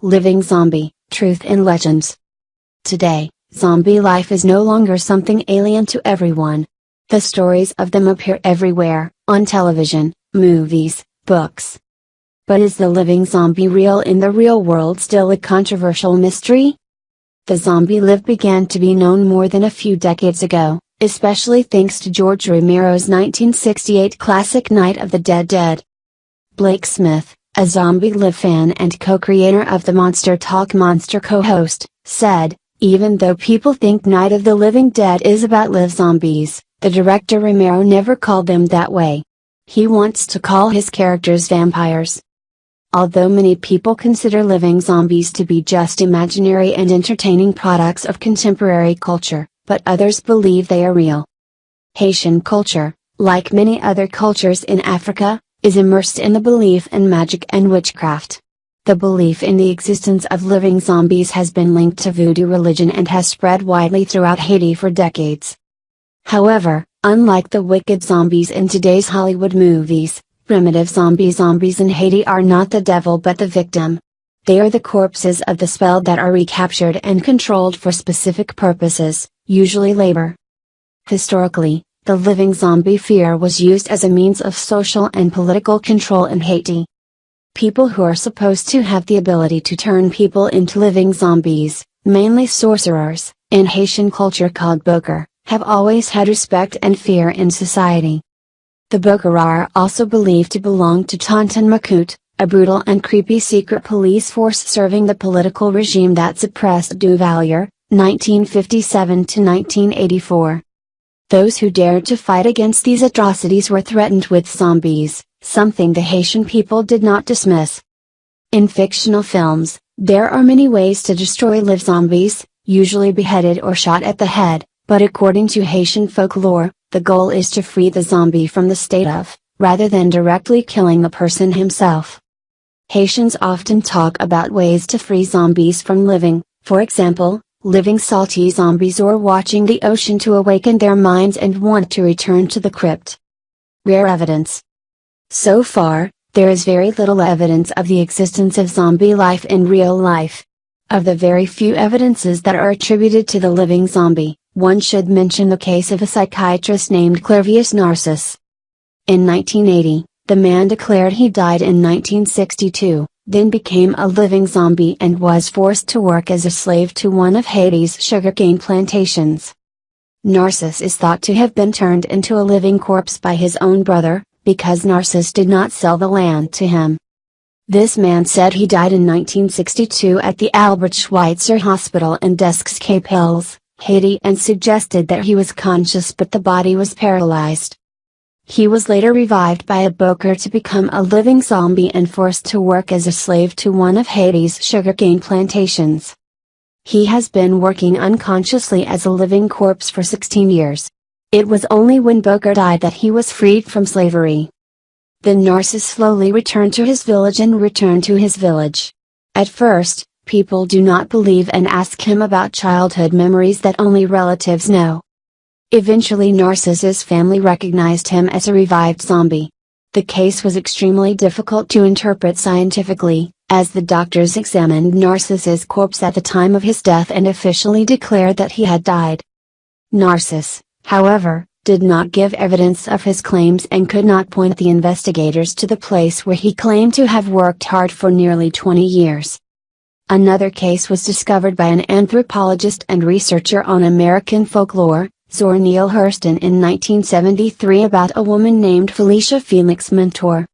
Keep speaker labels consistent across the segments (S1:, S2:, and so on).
S1: Living Zombie, Truth and Legends. Today, zombie life is no longer something alien to everyone. The stories of them appear everywhere, on television, movies, books. But is the living zombie real in the real world still a controversial mystery? The zombie life began to be known more than a few decades ago, especially thanks to George Romero's 1968 classic Night of the Dead. Blake Smith, a zombie live fan and co-creator of the Monster Talk Monster co-host, said, even though people think Night of the Living Dead is about live zombies, the director Romero never called them that way. He wants to call his characters vampires. Although many people consider living zombies to be just imaginary and entertaining products of contemporary culture, but others believe they are real. Haitian culture, like many other cultures in Africa, is immersed in the belief in magic and witchcraft. The belief in the existence of living zombies has been linked to voodoo religion and has spread widely throughout Haiti for decades. However, unlike the wicked zombies in today's Hollywood movies, primitive zombies in Haiti are not the devil but the victim. They are the corpses of the spell that are recaptured and controlled for specific purposes, usually labor. Historically, the living zombie fear was used as a means of social and political control in Haiti. People who are supposed to have the ability to turn people into living zombies, mainly sorcerers, in Haitian culture called Bokor, have always had respect and fear in society. The Bokor are also believed to belong to Tonton Macoute, a brutal and creepy secret police force serving the political regime that suppressed Duvalier, 1957 to 1984. Those who dared to fight against these atrocities were threatened with zombies, something the Haitian people did not dismiss. In fictional films, there are many ways to destroy live zombies, usually beheaded or shot at the head, but according to Haitian folklore, the goal is to free the zombie from the state of, rather than directly killing the person himself. Haitians often talk about ways to free zombies from living, for example, living salty zombies or watching the ocean to awaken their minds and want to return to the crypt. Rare evidence. So far, there is very little evidence of the existence of zombie life in real life. Of the very few evidences that are attributed to the living zombie, one should mention the case of a psychiatrist named Clairvius Narcisse. In 1980, the man declared he died in 1962, then became a living zombie and was forced to work as a slave to one of Haiti's sugarcane plantations. Narcisse is thought to have been turned into a living corpse by his own brother, because Narcisse did not sell the land to him. This man said he died in 1962 at the Albert Schweitzer Hospital in d'Aix-Capelles, Haiti, and suggested that he was conscious but the body was paralyzed. He was later revived by a Bokor to become a living zombie and forced to work as a slave to one of Haiti's sugarcane plantations. He has been working unconsciously as a living corpse for 16 years. It was only when Bokor died that he was freed from slavery. Then Narcisse slowly returned to his village. At first, people do not believe and ask him about childhood memories that only relatives know. Eventually Narcisse's family recognized him as a revived zombie. The case was extremely difficult to interpret scientifically, as the doctors examined Narcisse's corpse at the time of his death and officially declared that he had died. Narcisse, however, did not give evidence of his claims and could not point the investigators to the place where he claimed to have worked hard for nearly 20 years. Another case was discovered by an anthropologist and researcher on American folklore, Zora Neale Hurston, in 1973 about a woman named Felicia Felix Mentor.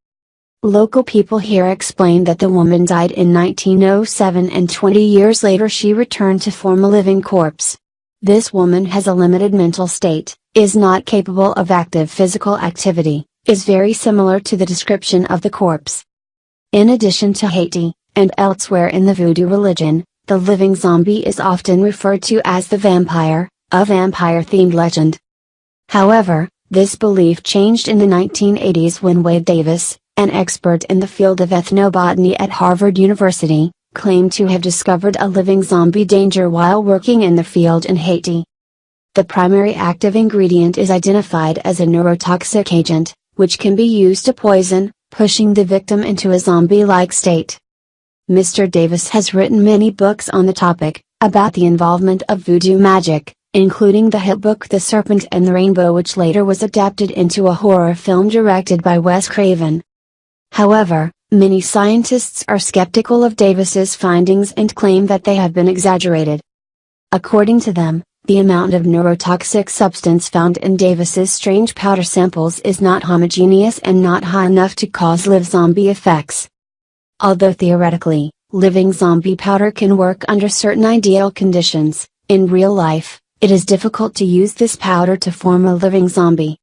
S1: Local people here explain that the woman died in 1907 and 20 years later she returned to form a living corpse. This woman has a limited mental state, is not capable of active physical activity, is very similar to the description of the corpse. In addition to Haiti, and elsewhere in the voodoo religion, the living zombie is often referred to as the vampire, a vampire-themed legend. However, this belief changed in the 1980s when Wade Davis, an expert in the field of ethnobotany at Harvard University, claimed to have discovered a living zombie danger while working in the field in Haiti. The primary active ingredient is identified as a neurotoxic agent, which can be used to poison, pushing the victim into a zombie-like state. Mr. Davis has written many books on the topic, about the involvement of voodoo magic, including the hit book The Serpent and the Rainbow, which later was adapted into a horror film directed by Wes Craven. However, many scientists are skeptical of Davis's findings and claim that they have been exaggerated. According to them, the amount of neurotoxic substance found in Davis's strange powder samples is not homogeneous and not high enough to cause live zombie effects. Although theoretically, living zombie powder can work under certain ideal conditions, in real life, it is difficult to use this powder to form a living zombie.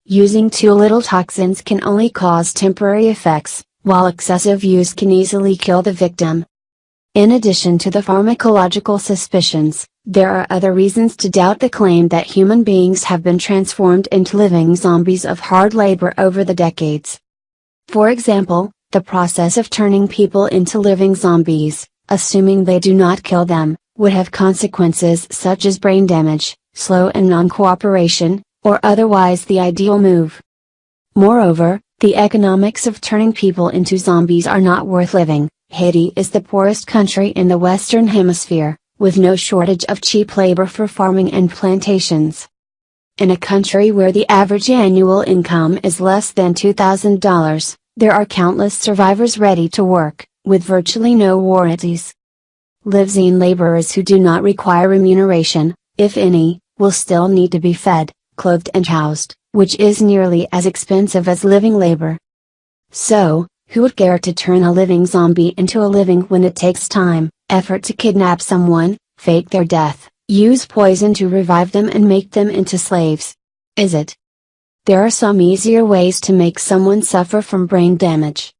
S1: Using too little toxins can only cause temporary effects, while excessive use can easily kill the victim. In addition to the pharmacological suspicions, there are other reasons to doubt the claim that human beings have been transformed into living zombies of hard labor over the decades. For example, the process of turning people into living zombies, assuming they do not kill them, would have consequences such as brain damage, slow and non-cooperation, or otherwise the ideal move. Moreover, the economics of turning people into zombies are not worth living. Haiti is the poorest country in the Western Hemisphere, with no shortage of cheap labor for farming and plantations. In a country where the average annual income is less than $2,000, there are countless survivors ready to work, with virtually no warranties. Living laborers who do not require remuneration, if any, will still need to be fed, clothed and housed, which is nearly as expensive as living labor. So, who would care to turn a living zombie into a living when it takes time, effort to kidnap someone, fake their death, use poison to revive them and make them into slaves? Is it? There are some easier ways to make someone suffer from brain damage.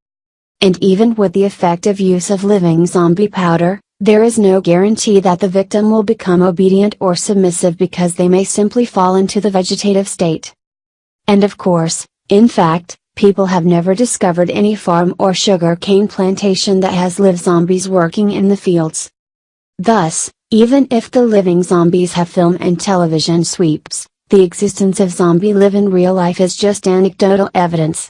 S1: And even with the effective use of living zombie powder, there is no guarantee that the victim will become obedient or submissive because they may simply fall into the vegetative state. And of course, in fact, people have never discovered any farm or sugar cane plantation that has live zombies working in the fields. Thus, even if the living zombies have film and television sweeps, the existence of zombie live in real life is just anecdotal evidence.